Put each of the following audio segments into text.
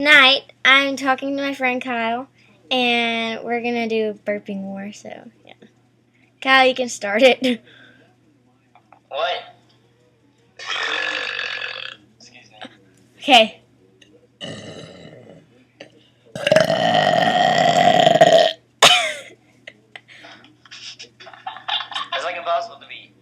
Tonight, I'm talking to my friend Kyle, and we're gonna do a burping war. So, yeah, Kyle, you can start it. What? Excuse me. Okay. It's like impossible to beat.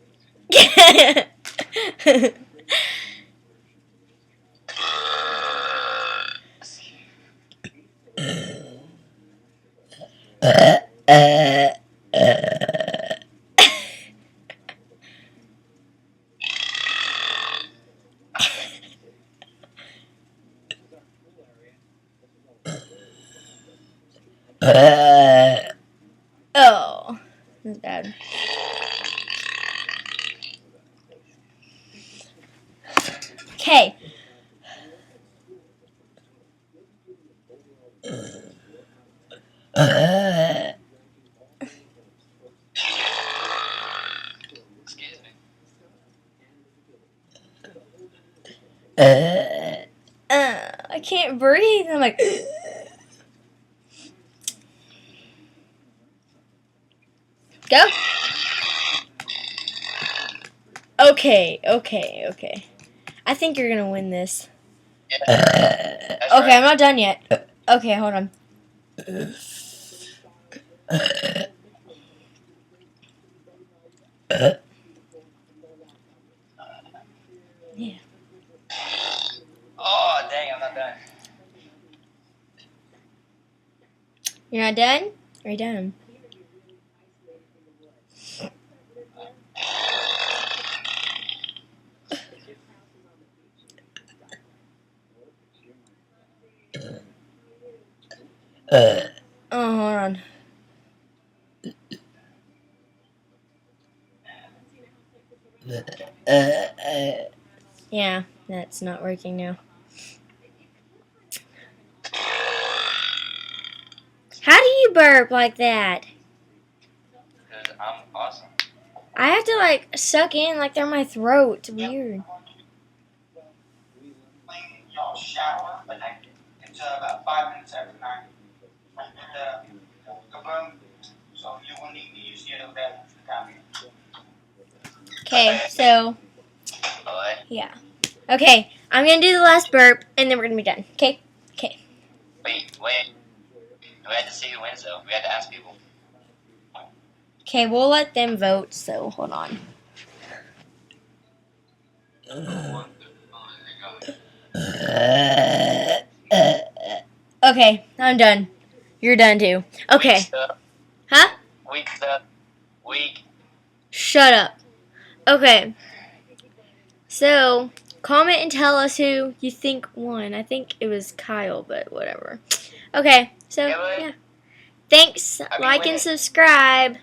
Oh, that's bad. Okay. Excuse me. I can't breathe. I'm like. Go. Okay. I think you're gonna win this. Yeah. That's Okay, right. I'm not done yet. Okay, hold on. Yeah. Oh, dang, I'm not done. You're not done? Are you done? Oh, hold on. Yeah, that's not working now. How do you burp like that? Because I'm awesome. I have to like suck in like they're my throat. It's weird. Y'all shower, but it's about 5 minutes after 9. And kaboom, so you will need to use the other bathroom for the time being. Okay, so What? yeah. Okay, I'm gonna do the last burp and then we're gonna be done. Okay? Wait. We had to see who wins, though. We had to ask people. Okay, we'll let them vote, so hold on. Okay, I'm done. You're done too. Okay. Weak stuff. Huh? Weak stuff. Weak. Shut up. Okay. So, comment and tell us who you think won. I think it was Kyle, but whatever. Okay, so, yeah. Thanks. I mean, Like win and it. subscribe.